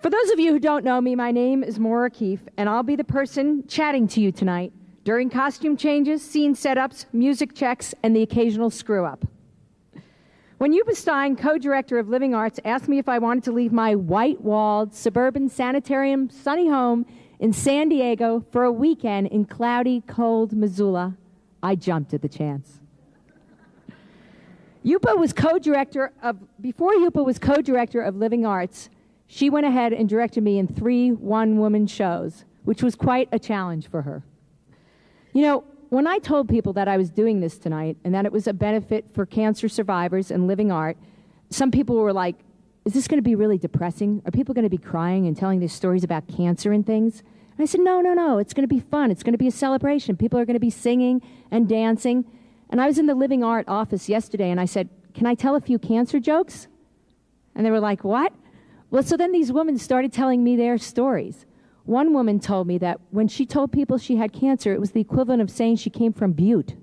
For those of you who don't know me, my name is Maura Keefe, and I'll be the person chatting to you tonight during costume changes, scene setups, music checks, and the occasional screw-up. When Yuba Stein, co-director of Living Arts, asked me if I wanted to leave my white-walled, suburban sanitarium sunny home in San Diego for a weekend in cloudy, cold Missoula, I jumped at the chance. Before Yuba was co-director of Living Arts, she went ahead and directed me in 3 one-woman shows, which was quite a challenge for her. You know, when I told people that I was doing this tonight and that it was a benefit for cancer survivors and living art, some people were like, is this going to be really depressing? Are people going to be crying and telling their stories about cancer and things? And I said, no, it's going to be fun. It's going to be a celebration. People are going to be singing and dancing. And I was in the Living Art office yesterday, and I said, can I tell a few cancer jokes? And they were like, what? Well, so then these women started telling me their stories. One woman told me that when she told people she had cancer, it was the equivalent of saying she came from Butte.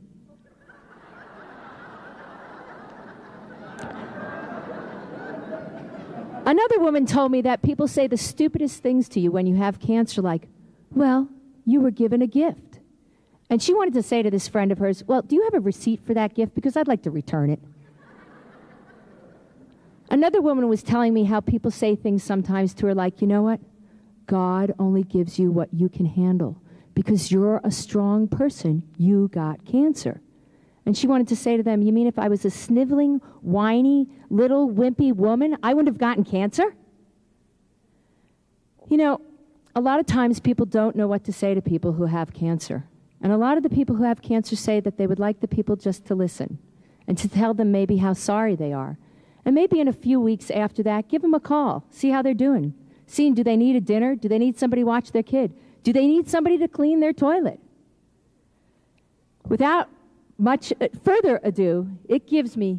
Another woman told me that people say the stupidest things to you when you have cancer, like, well, you were given a gift. And she wanted to say to this friend of hers, well, do you have a receipt for that gift? Because I'd like to return it. Another woman was telling me how people say things sometimes to her like, you know what? God only gives you what you can handle. Because you're a strong person, you got cancer. And she wanted to say to them, you mean if I was a sniveling, whiny, little, wimpy woman, I wouldn't have gotten cancer? You know, a lot of times people don't know what to say to people who have cancer. And a lot of the people who have cancer say that they would like the people just to listen and to tell them maybe how sorry they are. And maybe in a few weeks after that, give them a call, see how they're doing. See, do they need a dinner? Do they need somebody to watch their kid? Do they need somebody to clean their toilet? Without much further ado, it gives me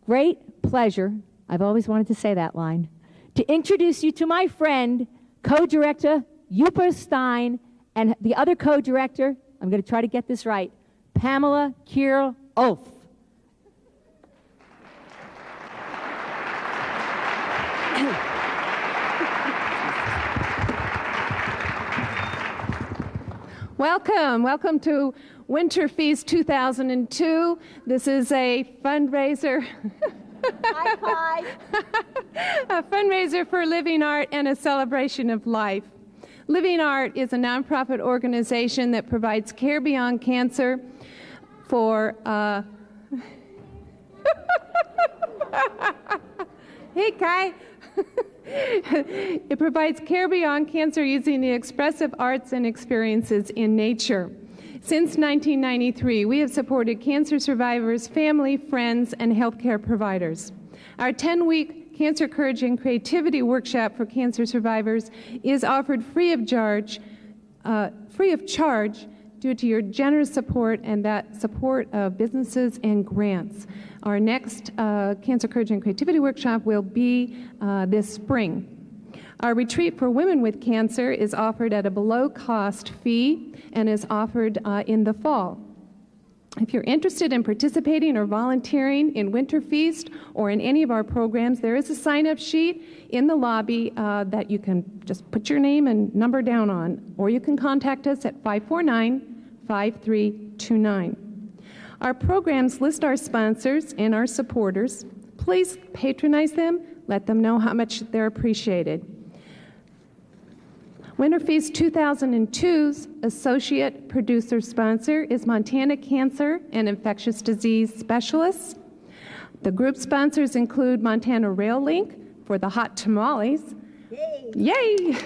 great pleasure, I've always wanted to say that line, to introduce you to my friend, co-director Yupa Stein, and the other co-director, I'm going to try to get this right, Pamela Kier-Ulf. Welcome to Winter Feast 2002. This is a fundraiser. High five. A fundraiser for Living Art and a celebration of life. Living Art is a nonprofit organization that provides care beyond cancer for Hey, Kai. It provides care beyond cancer using the expressive arts and experiences in nature. Since 1993, we have supported cancer survivors, family, friends, and healthcare providers. Our 10-week Cancer Courage and Creativity workshop for cancer survivors is offered free of charge due to your generous support and that support of businesses and grants. Our next Cancer Courage and Creativity workshop will be this spring. Our retreat for women with cancer is offered at a below-cost fee and is offered in the fall. If you're interested in participating or volunteering in Winter Feast or in any of our programs, there is a sign-up sheet in the lobby that you can just put your name and number down on, or you can contact us at 549-5329. Our programs list our sponsors and our supporters. Please patronize them. Let them know how much they're appreciated. Winter Feast 2002's associate producer sponsor is Montana Cancer and Infectious Disease Specialists. The group sponsors include Montana Rail Link for the hot tamales. Yay! Yay!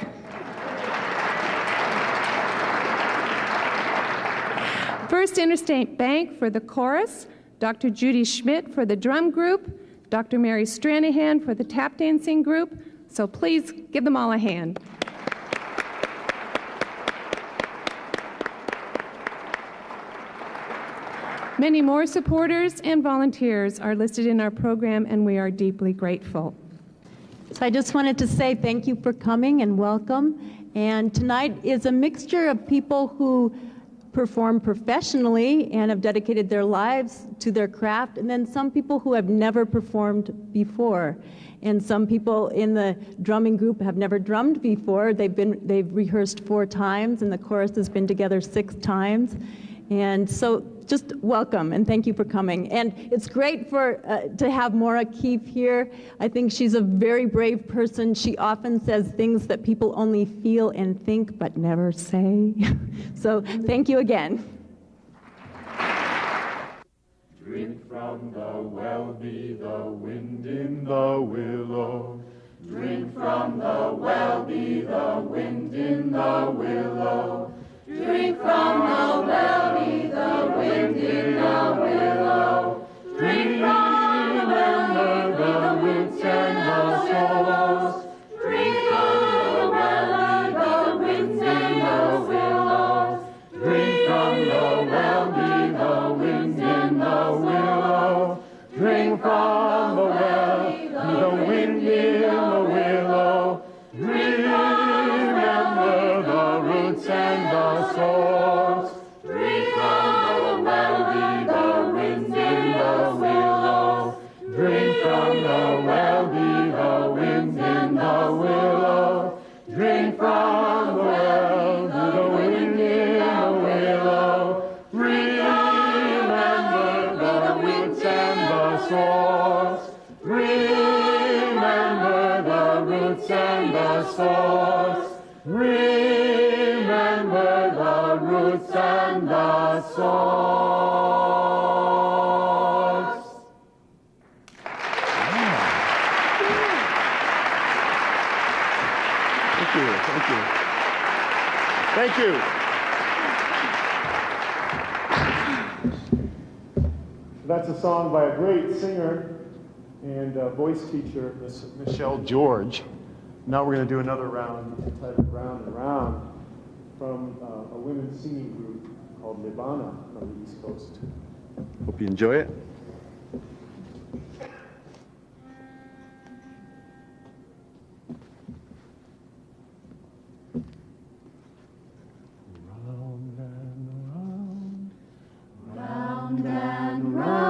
First Interstate Bank for the chorus, Dr. Judy Schmidt for the drum group, Dr. Mary Stranahan for the tap dancing group. So please give them all a hand. Many more supporters and volunteers are listed in our program, and we are deeply grateful. So I just wanted to say thank you for coming and welcome. And tonight is a mixture of people who perform professionally and have dedicated their lives to their craft, and then some people who have never performed before. And some people in the drumming group have never drummed before. They've rehearsed 4 times, and the chorus has been together 6 times. And so just welcome and thank you for coming. And it's great to have Maura Keefe here. I think she's a very brave person. She often says things that people only feel and think but never say. So thank you again. Drink from the well, be the wind in the willow. Drink from the well, be the wind in the willow. Drink from the well, be the wind in the willow. Drink from the well, be the winds and the souls. Drink from the well, be the winds and the willows. Drink from the well, be the winds and the willow. Drink from the well, be the wind in the willow. Remember the roots and the source. Drink from the well, be the winds in the willow. Drink from the well, be the winds in the willow. Drink from the well, be the wind in the willow. Remember the roots and the source. Remember the roots and the source. Remember the roots and the source. Thank you. Thank you. Thank you. That's a song by a great singer and voice teacher, Miss Michelle George. Now we're going to do another round entitled Round and Round from a women's singing group called Nirvana on the East Coast. Hope you enjoy it. Round and round, round and round,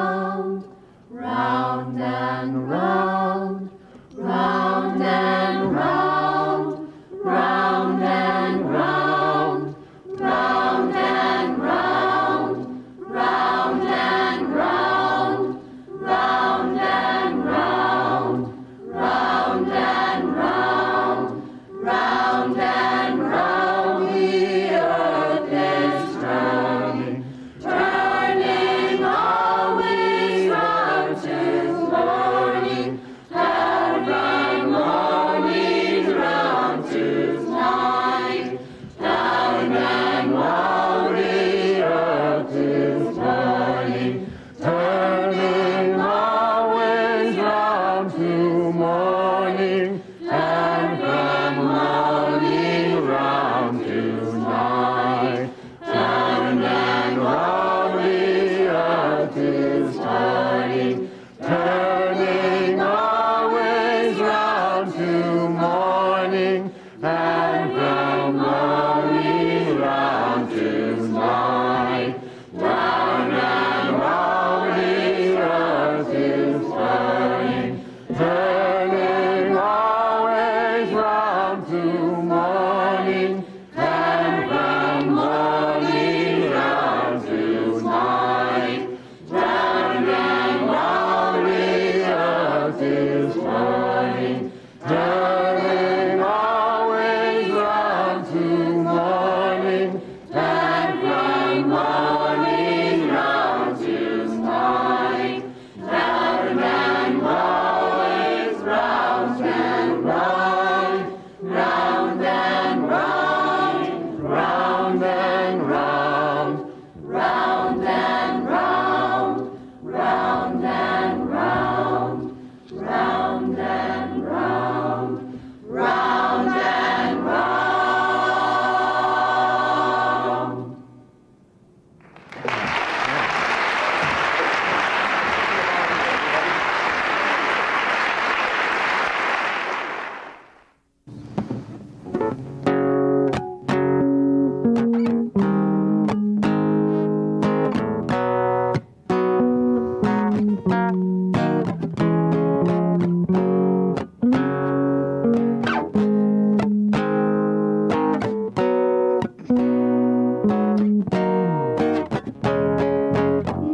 round and round, round and round, round and round, round and round, round and round, round and round, round and round, the earth is turning, turning always round to morning, and from morning round to night, and while the earth is turning, turning always round to morning, and from morning round to night, and while the earth is turning, turning always round to morning, and from morning round to night, round and round the earth is turning, turning always round to morning, and from morning round to night, round and round the earth is turning, turning always round to morning, and from morning round to night, round and always round and round, round and round, round and round, round and round, round and round, round and round, round and round.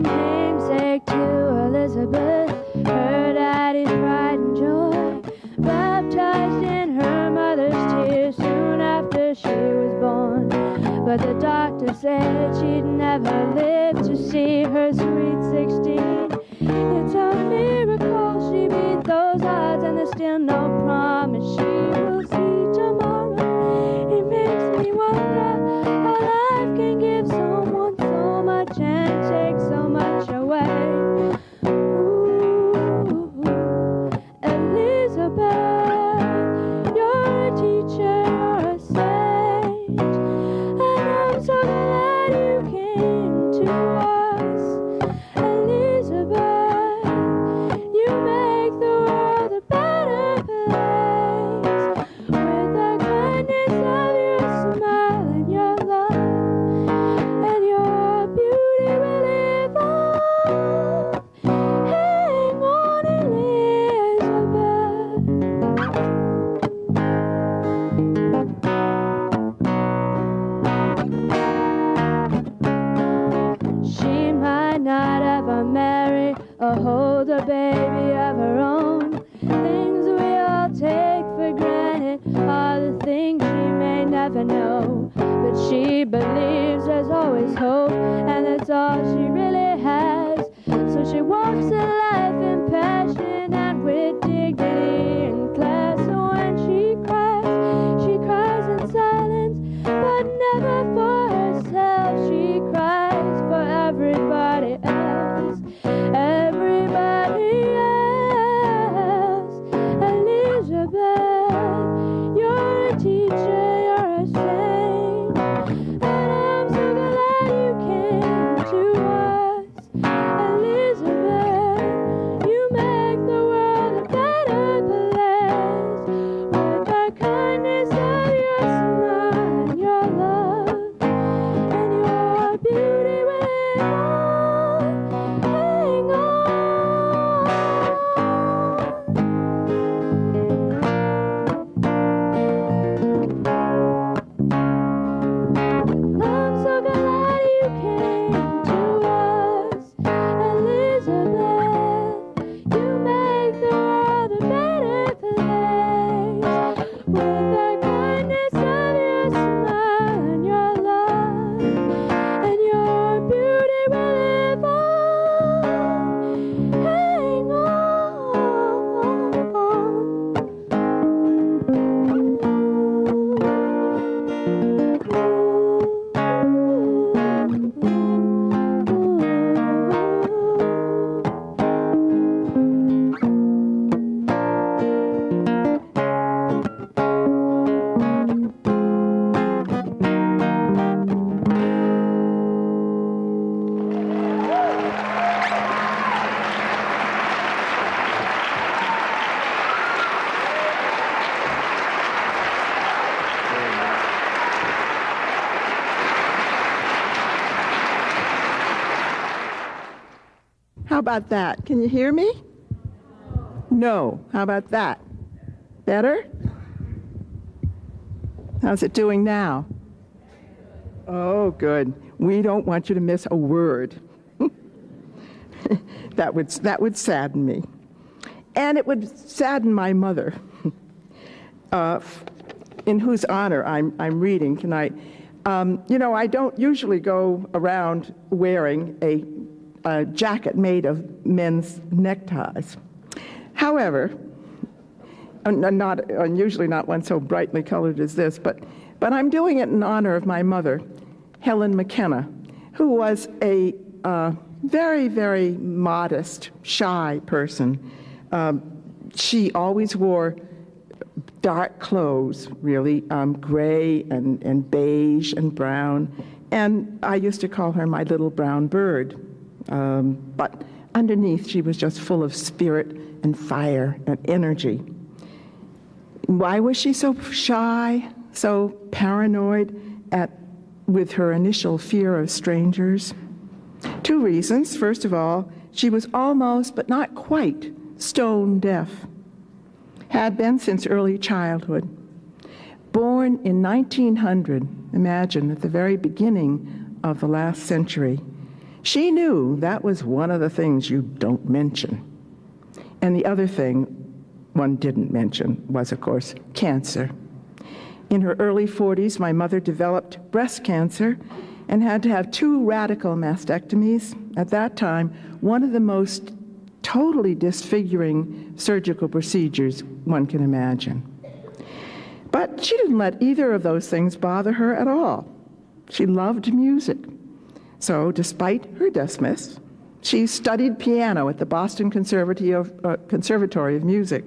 Namesake to Elizabeth, her daddy's pride and joy, baptized in her mother's tears soon after she was born. But the doctor said she'd never live to see her sweet 16. It's a miracle she beat those odds, and there's still no promise she will see tomorrow. It makes me wonder how life can give someone so much and take so much away. Ooh, Elizabeth, you're a teacher, you're a sage, and I'm so glad you came to us. Elizabeth, you make the world a better place with the kindness of your smile and your love, and your beauty will live on. Hang on, Elizabeth. She might not ever marry or hold a baby of her own. Things we all take for granted are the things she may never know. But she believes there's always hope, and that's all she really has. So she walks in life in passion and with dignity and class. So when she cries in silence, but never How about that? Can you hear me? No. How about that? Better? How's it doing now? Oh, good. We don't want you to miss a word. That would sadden me. And it would sadden my mother, in whose honor I'm reading tonight. I don't usually go around wearing a jacket made of men's neckties. However, usually not one so brightly colored as this, but I'm doing it in honor of my mother, Helen McKenna, who was a very, very modest, shy person. She always wore dark clothes, really, gray and beige and brown, and I used to call her my little brown bird. But underneath, she was just full of spirit and fire and energy. Why was she so shy, so paranoid with her initial fear of strangers? 2 reasons. First of all, she was almost, but not quite, stone deaf. Had been since early childhood. Born in 1900, imagine, at the very beginning of the last century. She knew that was one of the things you don't mention. And the other thing one didn't mention was, of course, cancer. In her early 40s, my mother developed breast cancer and had to have 2 radical mastectomies. At that time, one of the most totally disfiguring surgical procedures one can imagine. But she didn't let either of those things bother her at all. She loved music. So, despite her deafness, she studied piano at the Boston Conservatory of Music.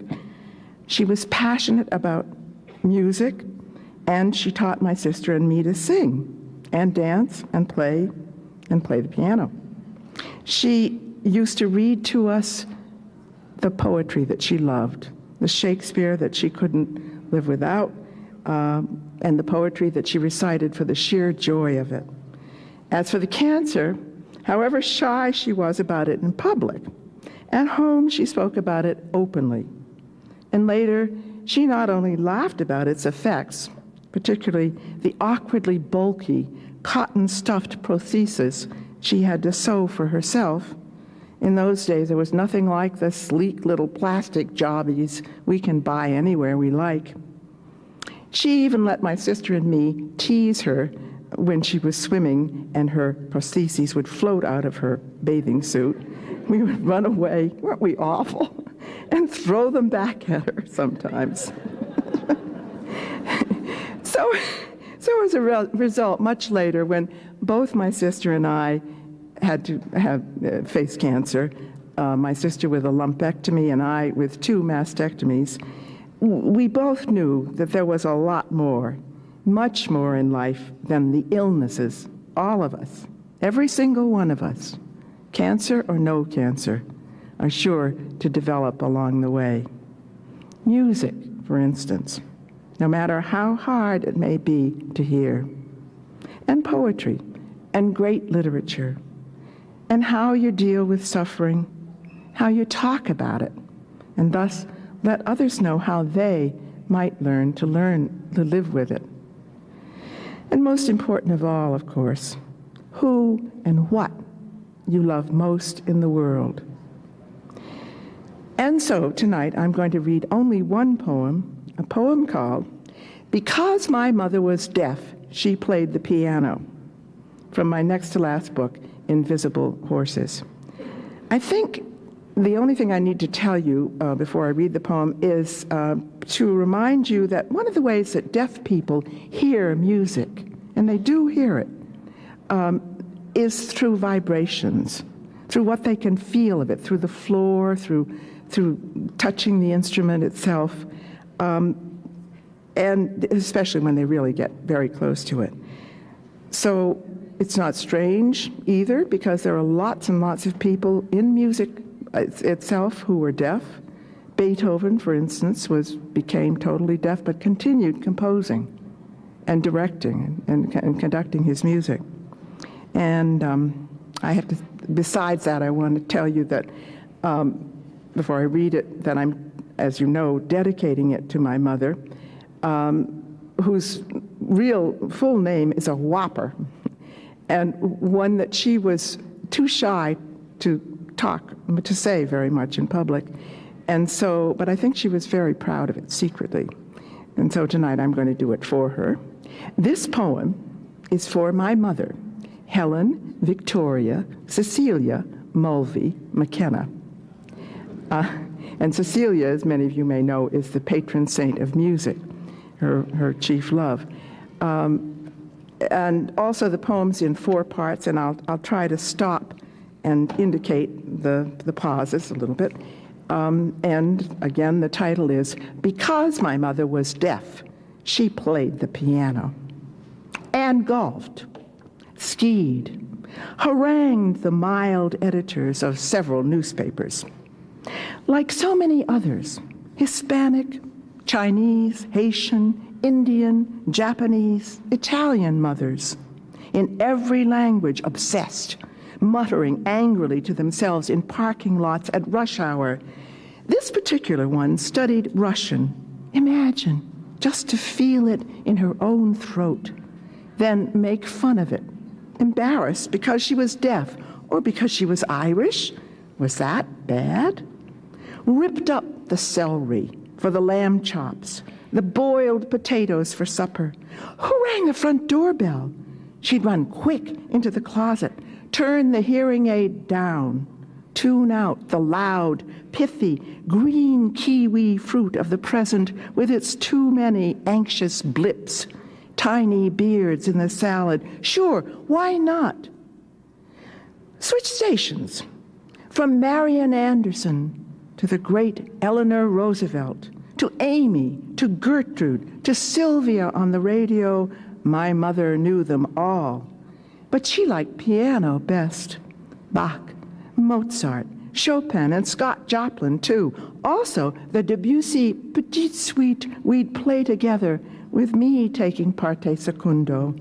She was passionate about music, and she taught my sister and me to sing and dance and play the piano. She used to read to us the poetry that she loved, the Shakespeare that she couldn't live without, and the poetry that she recited for the sheer joy of it. As for the cancer, however shy she was about it in public, at home she spoke about it openly. And later, she not only laughed about its effects, particularly the awkwardly bulky, cotton-stuffed prosthesis she had to sew for herself. In those days, there was nothing like the sleek little plastic jobbies we can buy anywhere we like. She even let my sister and me tease her when she was swimming and her prostheses would float out of her bathing suit. We would run away, weren't we awful, and throw them back at her sometimes. So as a result, much later, when both my sister and I had to face cancer, my sister with a lumpectomy and I with 2 mastectomies, we both knew that there was a lot more, much more in life than the illnesses. All of us, every single one of us, cancer or no cancer, are sure to develop along the way. Music, for instance, no matter how hard it may be to hear, and poetry, and great literature, and how you deal with suffering, how you talk about it, and thus let others know how they might learn to live with it. And most important of all, of course, who and what you love most in the world. And so tonight I'm going to read only one poem, a poem called "Because My Mother Was Deaf, She Played the Piano," from my next to last book, Invisible Horses. I think the only thing I need to tell you before I read the poem is to remind you that one of the ways that deaf people hear music, and they do hear it, is through vibrations, through what they can feel of it, through the floor, through touching the instrument itself, and especially when they really get very close to it. So it's not strange either, because there are lots and lots of people in music itself who were deaf. Beethoven, for instance, became totally deaf, but continued composing and directing and conducting his music. And Besides that, I want to tell you that before I read it, that I'm, as you know, dedicating it to my mother, whose real full name is a whopper, and one that she was too shy to say very much in public. And so, but I think she was very proud of it secretly. And so tonight I'm going to do it for her. This poem is for my mother, Helen Victoria Cecilia Mulvey McKenna. And Cecilia, as many of you may know, is the patron saint of music, her chief love. And also the poem's in 4 parts, and I'll try to stop and indicate the pauses a little bit. And again, the title is Because My Mother Was Deaf, She Played the Piano, and golfed, skied, harangued the mild editors of several newspapers. Like so many others, Hispanic, Chinese, Haitian, Indian, Japanese, Italian mothers, in every language obsessed, muttering angrily to themselves in parking lots at rush hour. This particular one studied Russian. Imagine, just to feel it in her own throat, then make fun of it, embarrassed because she was deaf or because she was Irish. Was that bad? Ripped up the celery for the lamb chops, the boiled potatoes for supper. Who rang the front doorbell? She'd run quick into the closet, turn the hearing aid down, tune out the loud, pithy, green kiwi fruit of the present with its too many anxious blips, tiny beards in the salad. Sure, why not? Switch stations. From Marian Anderson to the great Eleanor Roosevelt, to Amy, to Gertrude, to Sylvia on the radio. My mother knew them all. But she liked piano best. Bach, Mozart, Chopin, and Scott Joplin, too. Also, the Debussy Petite Suite we'd play together, with me taking parte secondo.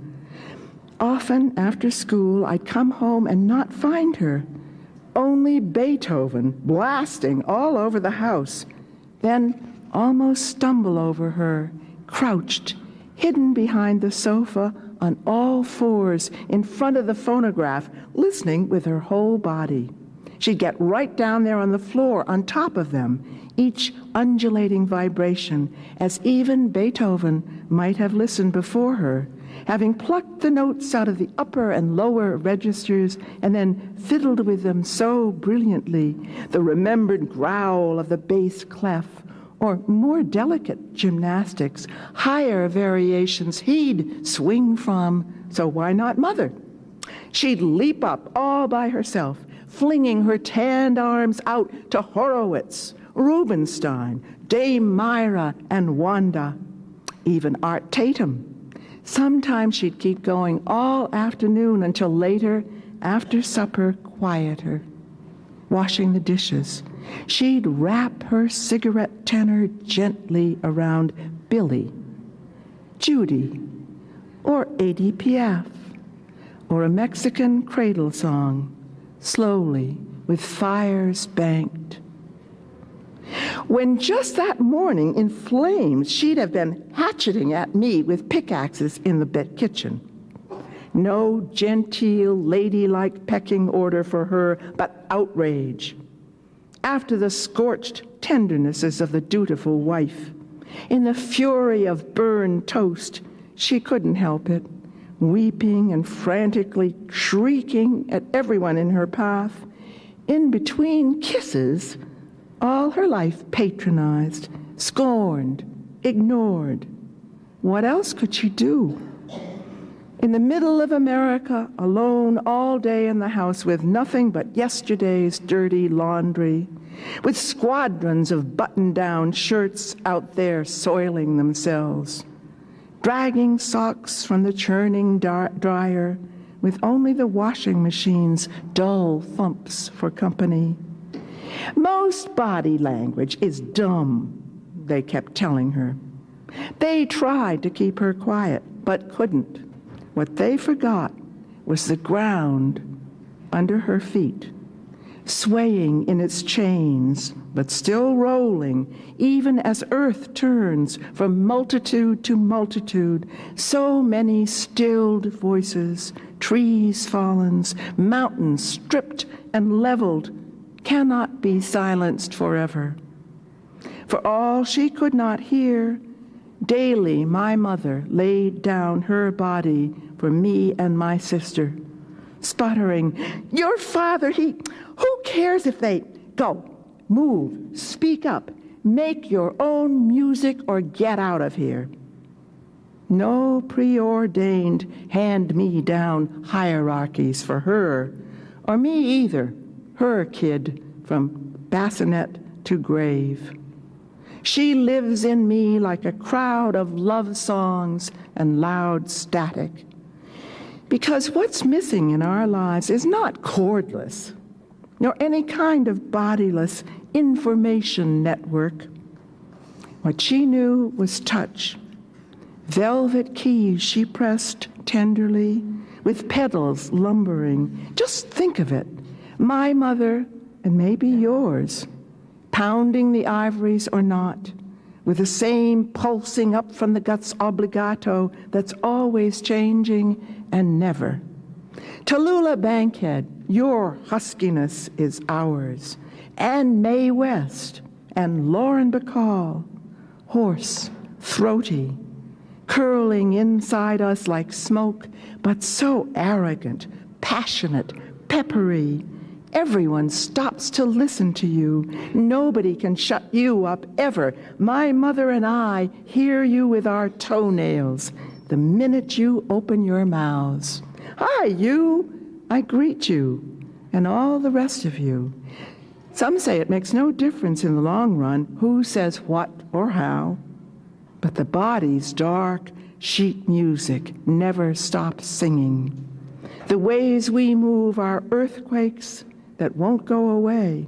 Often, after school, I'd come home and not find her. Only Beethoven blasting all over the house. Then almost stumble over her, crouched, hidden behind the sofa on all fours in front of the phonograph, listening with her whole body. She'd get right down there on the floor, on top of them, each undulating vibration, as even Beethoven might have listened before her, having plucked the notes out of the upper and lower registers and then fiddled with them so brilliantly, the remembered growl of the bass clef, or more delicate gymnastics, higher variations he'd swing from, so why not Mother? She'd leap up all by herself, flinging her tanned arms out to Horowitz, Rubinstein, Dame Myra, and Wanda, even Art Tatum. Sometimes she'd keep going all afternoon until later, after supper, quieter, washing the dishes. She'd wrap her cigarette tenor gently around Billy, Judy, or Edie Piaf, or a Mexican cradle song, slowly, with fires banked. When just that morning, in flames, she'd have been hatcheting at me with pickaxes in the kitchen. No genteel, ladylike pecking order for her, but outrage. After the scorched tendernesses of the dutiful wife, in the fury of burned toast, she couldn't help it, weeping and frantically shrieking at everyone in her path. In between kisses, all her life patronized, scorned, ignored. What else could she do? In the middle of America, alone all day in the house with nothing but yesterday's dirty laundry, with squadrons of button-down shirts out there soiling themselves, dragging socks from the churning dryer, with only the washing machine's dull thumps for company. Most body language is dumb, they kept telling her. They tried to keep her quiet, but couldn't. What they forgot was the ground under her feet, swaying in its chains, but still rolling, even as earth turns from multitude to multitude. So many stilled voices, trees fallen, mountains stripped and leveled, cannot be silenced forever. For all she could not hear, daily my mother laid down her body for me and my sister, sputtering, "Your father, who cares if they go, move, speak up, make your own music or get out of here." No preordained hand-me-down hierarchies for her, or me either, her kid from bassinet to grave. She lives in me like a crowd of love songs and loud static. Because what's missing in our lives is not cordless, nor any kind of bodiless information network. What she knew was touch. Velvet keys she pressed tenderly, with pedals lumbering. Just think of it, my mother and maybe yours, pounding the ivories or not, with the same pulsing up from the guts obligato that's always changing and never. Tallulah Bankhead, your huskiness is ours, and Mae West, and Lauren Bacall, hoarse, throaty, curling inside us like smoke, but so arrogant, passionate, peppery. Everyone stops to listen to you. Nobody can shut you up ever. My mother and I hear you with our toenails the minute you open your mouths. Hi, you! I greet you, and all the rest of you. Some say it makes no difference in the long run who says what or how, but the body's dark sheet music never stops singing. The ways we move are earthquakes that won't go away,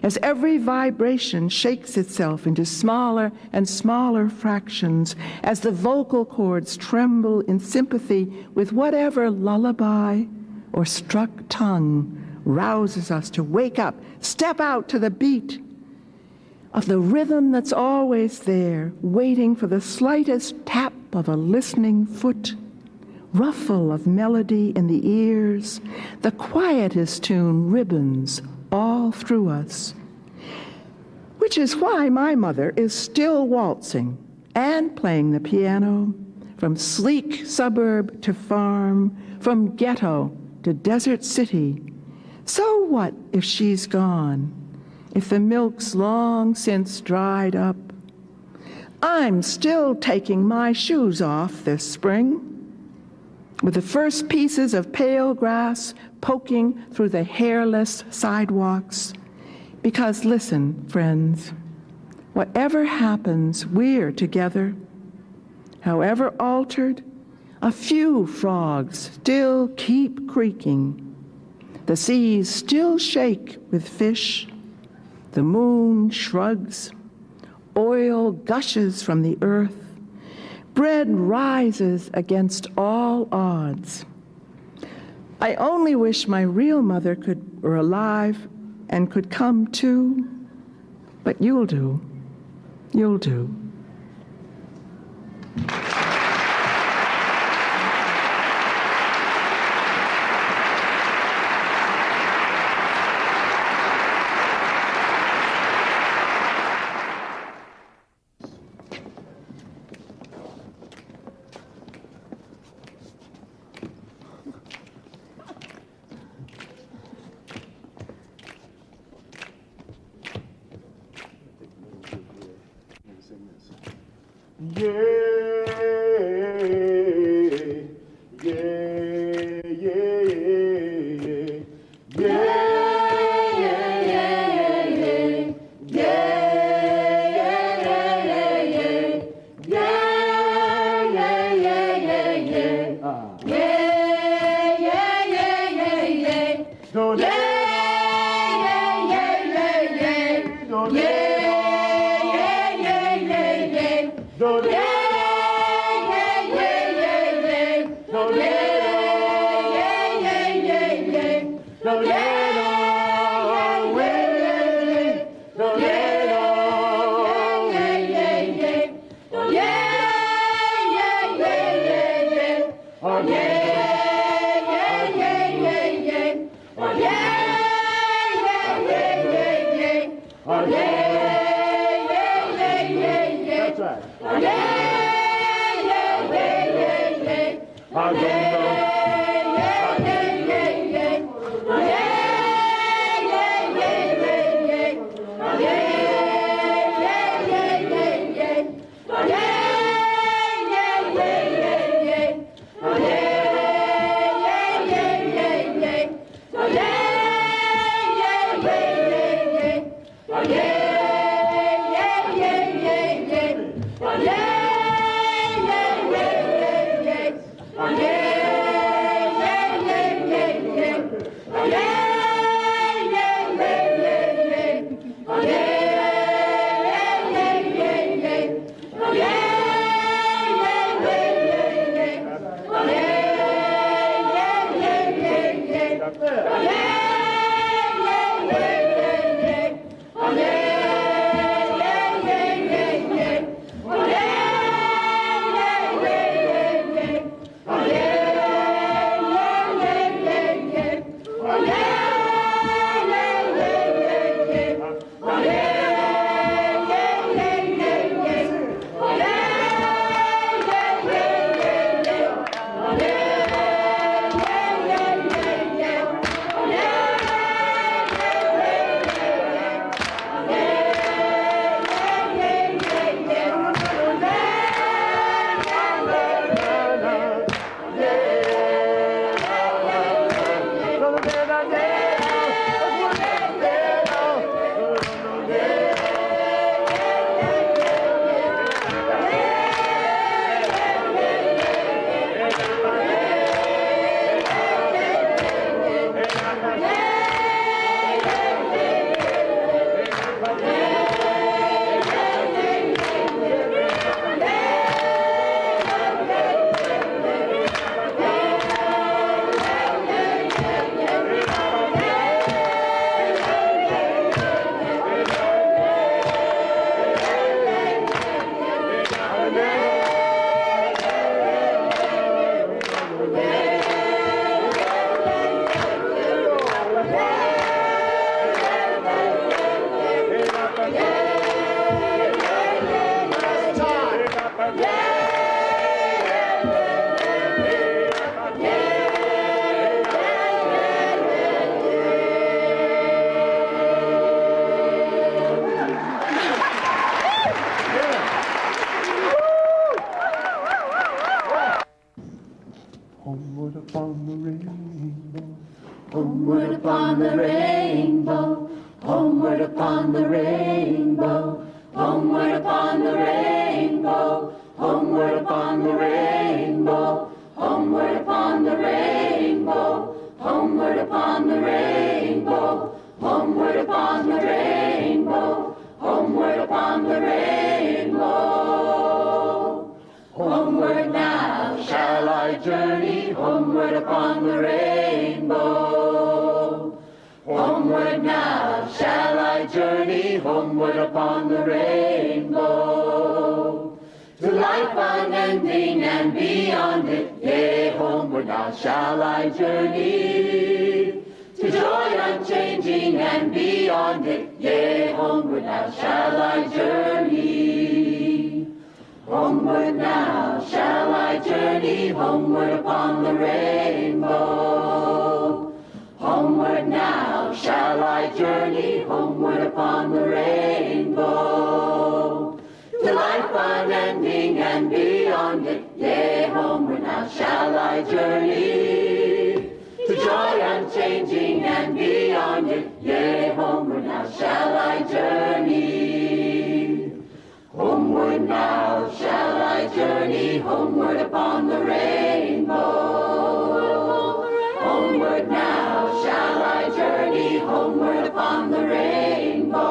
as every vibration shakes itself into smaller and smaller fractions, as the vocal cords tremble in sympathy with whatever lullaby or struck tongue rouses us to wake up, step out to the beat of the rhythm that's always there, waiting for the slightest tap of a listening foot, ruffle of melody in the ears, the quietest tune ribbons all through us. Which is why my mother is still waltzing and playing the piano, from sleek suburb to farm, from ghetto to desert city. So what if she's gone, if the milk's long since dried up? I'm still taking my shoes off this spring, with the first pieces of pale grass poking through the hairless sidewalks. Because listen, friends, whatever happens, we're together. However altered, a few frogs still keep creaking. The seas still shake with fish. The moon shrugs. Oil gushes from the earth. Bread rises against all odds. I only wish my real mother were alive and could come too, but you'll do. You'll do. Oh, yay, yay, yay, yay, yay. That's right. Oh, yay, yay, yay, yay, yay. I don't know. Homeward upon the rainbow, Homeward upon the rainbow, homeward upon the rainbow, homeward upon the rainbow, homeward upon the rainbow, homeward upon the rainbow, homeward upon the rainbow, homeward upon the rainbow, homeward upon the rainbow. Homeward now shall I journey, homeward upon the rainbow. Homeward now shall I journey, homeward upon the rainbow. To life unending and beyond it, yea, homeward now shall I journey. To joy unchanging and beyond it, yea, homeward now shall I journey. Homeward now shall I journey, homeward upon the rainbow. Homeward now shall I journey, homeward upon the rainbow. To life unending and beyond it, yea, homeward now shall I journey. To joy unchanging and beyond it, yea, homeward now shall I journey. Homeward now shall I journey, homeward upon the rainbow. Homeward now shall I journey, homeward upon the rainbow.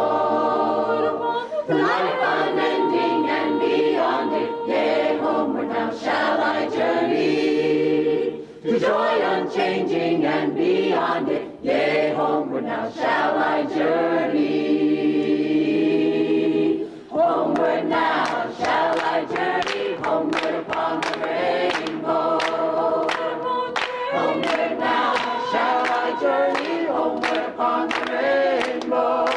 To life unending and beyond it, yea, homeward now shall I journey. To joy unchanging and beyond it, yea, homeward now shall I journey. Homeward now shall I journey, homeward upon the rainbow. Homeward now shall I journey, homeward upon the rainbow.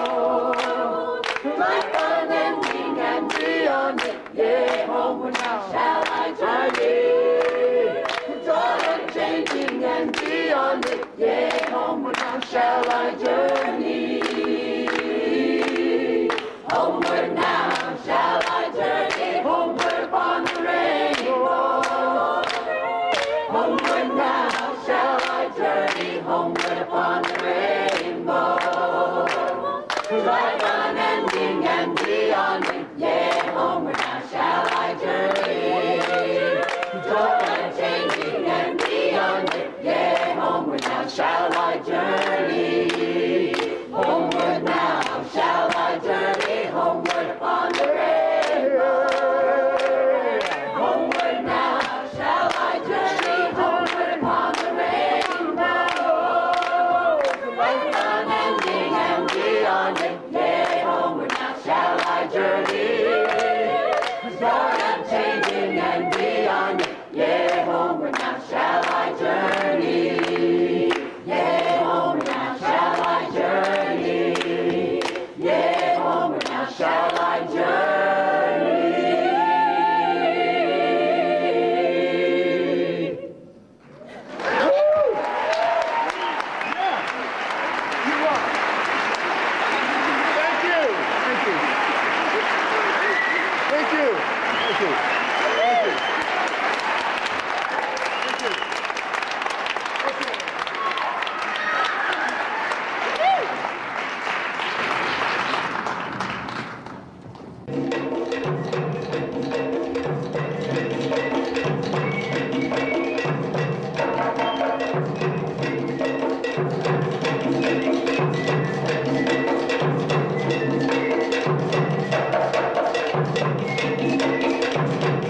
life unending and beyond it. Yea, homeward now shall I journey. Joy unchanging and beyond it. Yea, homeward now shall I journey. Homeward now shall I journey. Homeward upon the rainbow. Homeward now shall I journey. Homeward upon the rainbow. Life unending and beyond it. Yea, homeward now shall I journey. Joy unchanging and beyond it. Yea, homeward now shall I journey. Homeward now shall I journey. Homeward upon the rainbow. Homeward now shall I journey. Homeward upon the rainbow. Life unending and beyond it. Yea, homeward now shall I journey. Joy unchanging and beyond it. Yea, homeward now shall I journey. Yea, homeward now shall I journey. Yea, homeward now shall I journey. Thank you. Thank you. Thank you. Thank you. Thank you.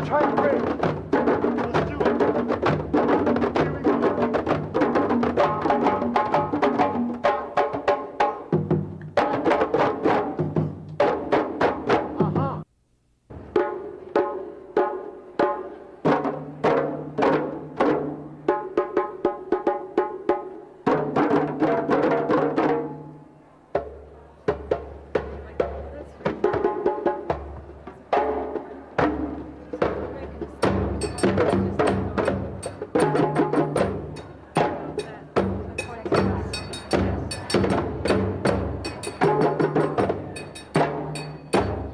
try to break. Let's do it. Here we go.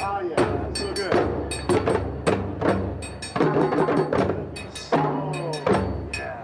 Ah, yeah, so good. Slow. Yeah,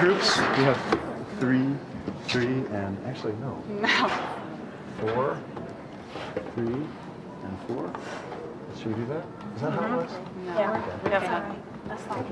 Groups. We have three, and actually no. 4, 3, and 4. Should we do that? Is that how it works? No. Yeah. We have that. That's fine.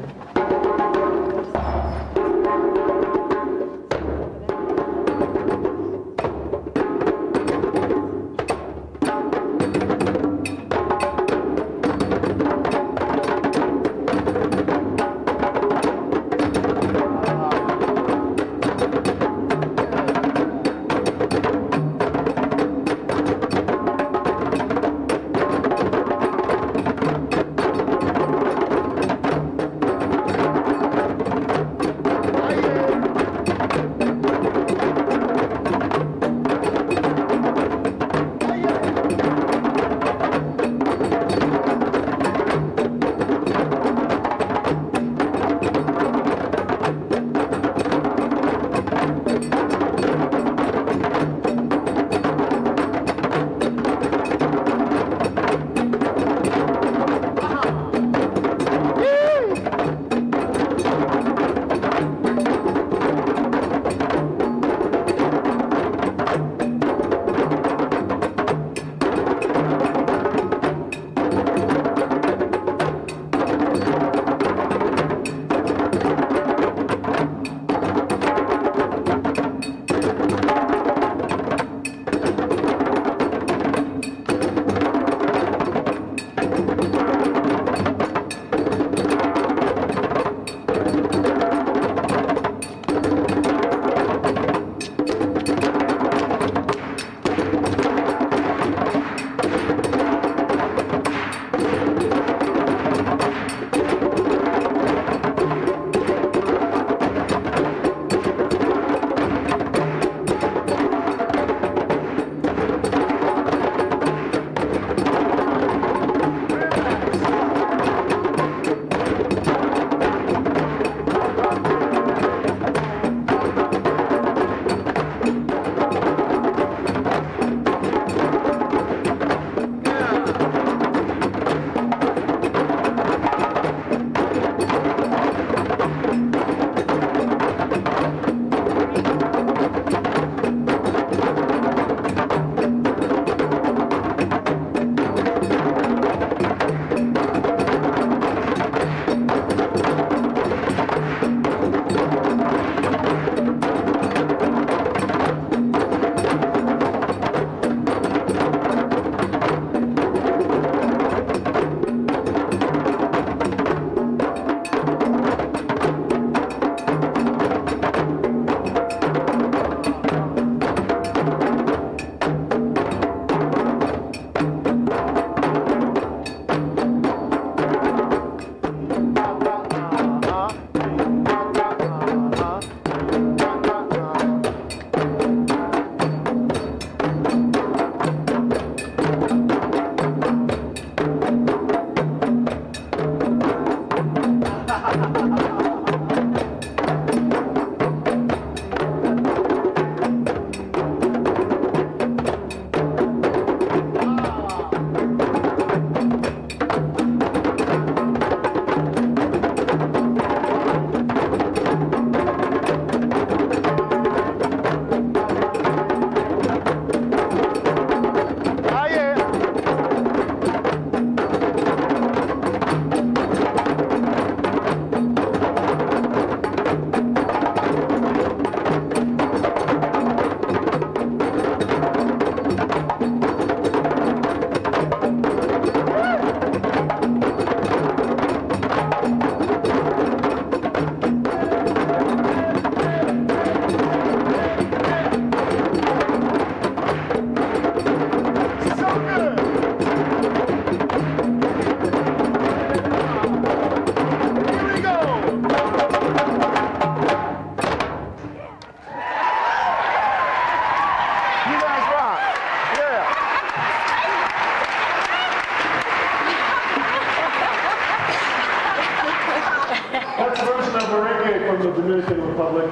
from the Dominican Republic.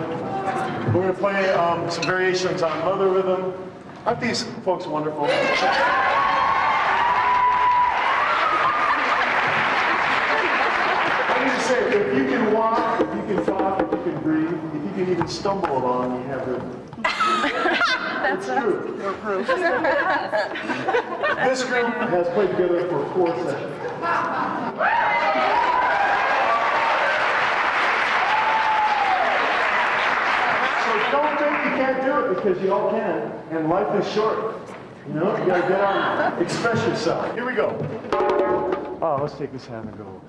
We're going to play some variations on Mother Rhythm. Aren't these folks wonderful? Let me just say, if you can walk, if you can talk, if you can breathe, if you can even stumble along, you have rhythm. That's true. This group has played together for 4 sessions. Don't think you can't do it because you all can, and life is short. You know, you gotta get on, express yourself. Here we go. Oh, let's take this hand and go.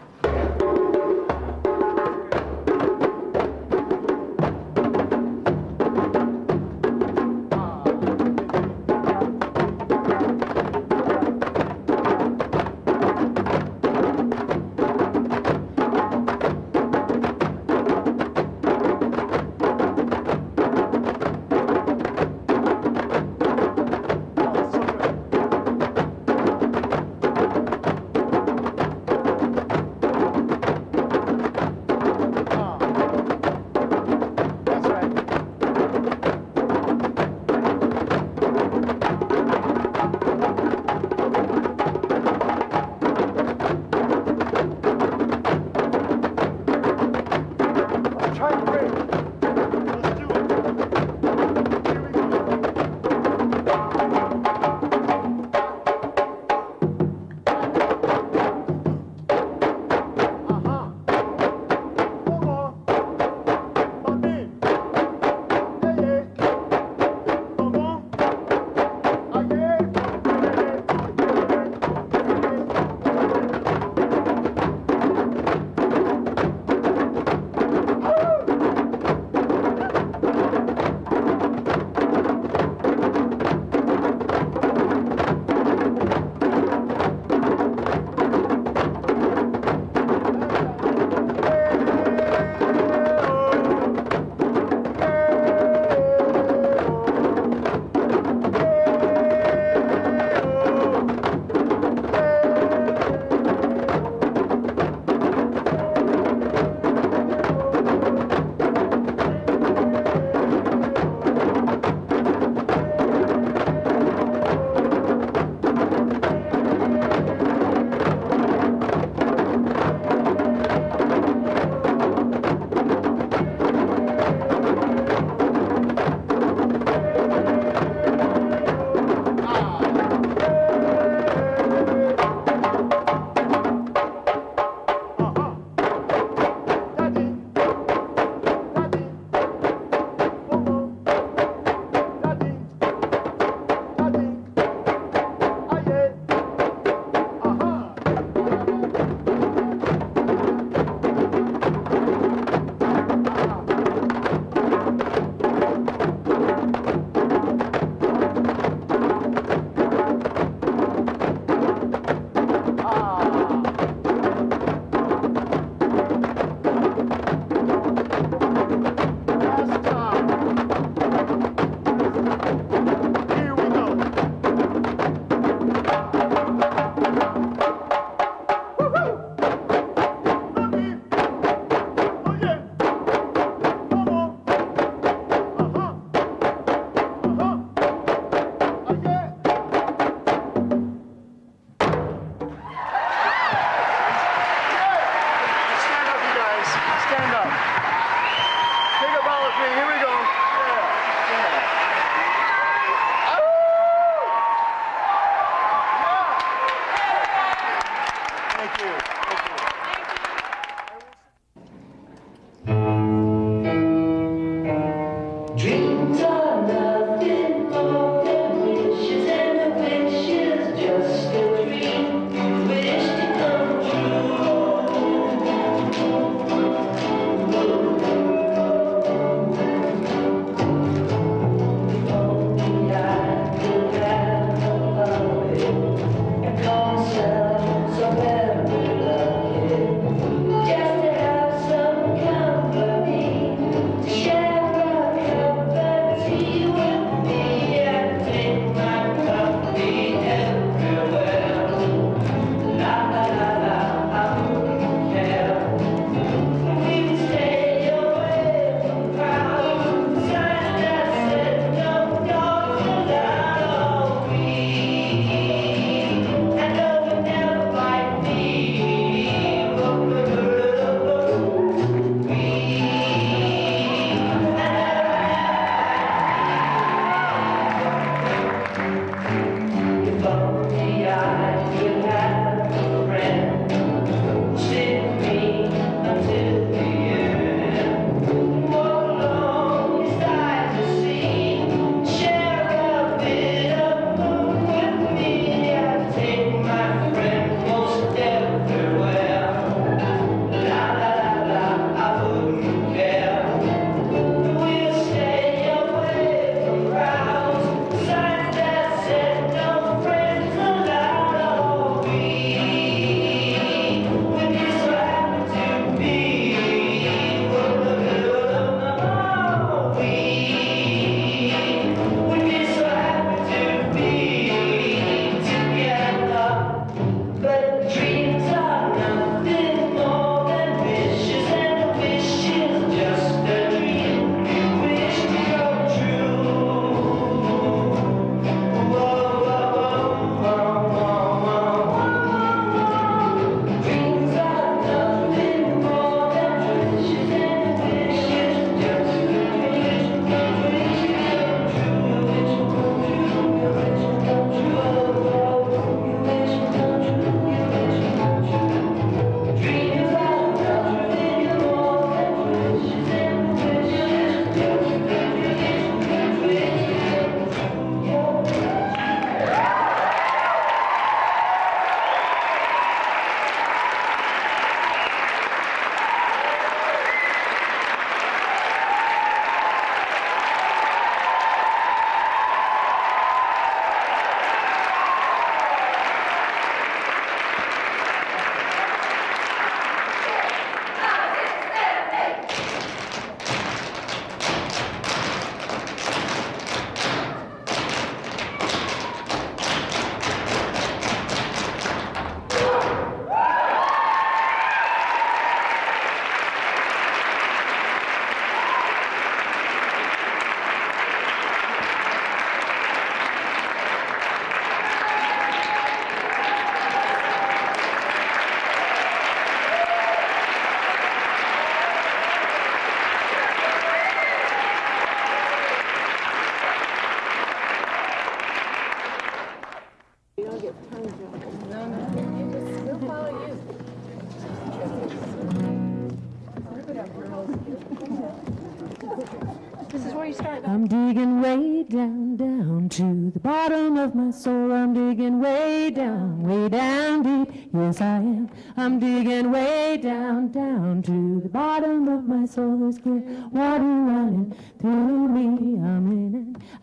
I'm digging way down, down to the bottom of my soul. I'm digging way down deep. Yes, I am. I'm digging way down, down to the bottom of my soul. There's clear water running through me.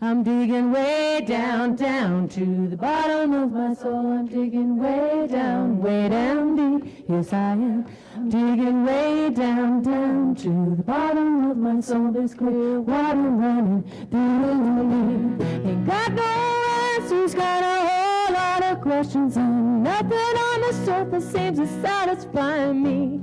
I'm digging way down, down to the bottom of my soul. I'm digging way down deep. Yes, I am. I'm digging way down, down to the bottom of my soul. There's clear water running through me. Ain't got no answers, got a whole lot of questions, and nothing on the surface seems to satisfy me.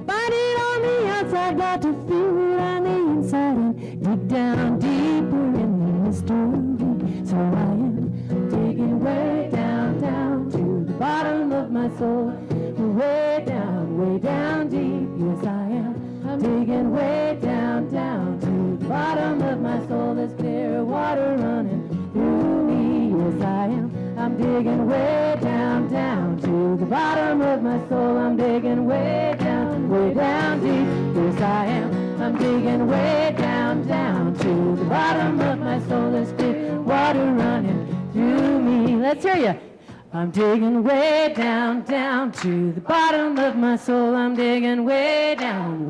Find it on the outside, got to feel it on the inside, and dig down deeper in the mystery. So I am digging way down, down to the bottom of my soul. Way down deep. Yes, I am. I'm digging way down, down to the bottom of my soul. There's clear water running through me. Yes, I am. I'm digging way down, down to the bottom of my soul. I'm digging way down deep. Yes, I am. I'm digging way down, down to the bottom of my soul. There's clear water running through me. Let's hear you. I'm digging way down, down to the bottom of my soul. I'm digging way down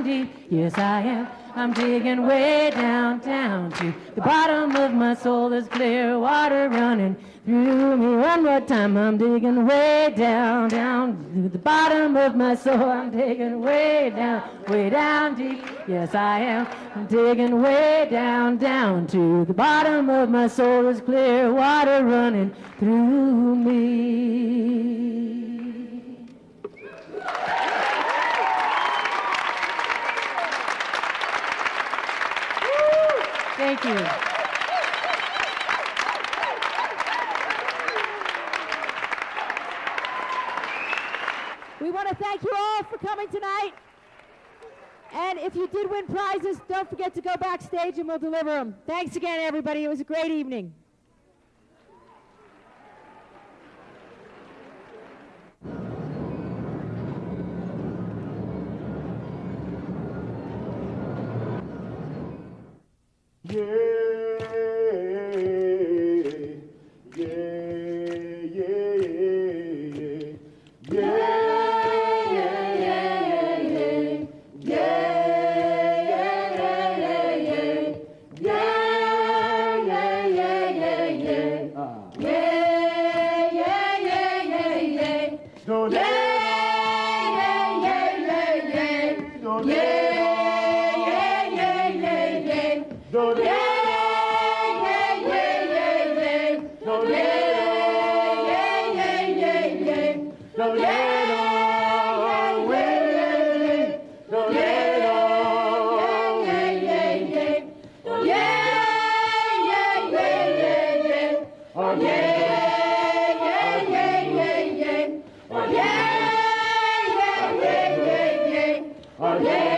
deep. Yes, I am. I'm digging way down, down to the bottom of my soul. There's clear water running through me. One more time. I'm digging way down, down to the bottom of my soul. I'm digging way down deep. Yes, I am. I'm digging way down, down to the bottom of my soul. There's clear water running through me. Thank you. We want to thank you all for coming tonight. And if you did win prizes, don't forget to go backstage and we'll deliver them. Thanks again, everybody. It was a great evening. Oh, yeah.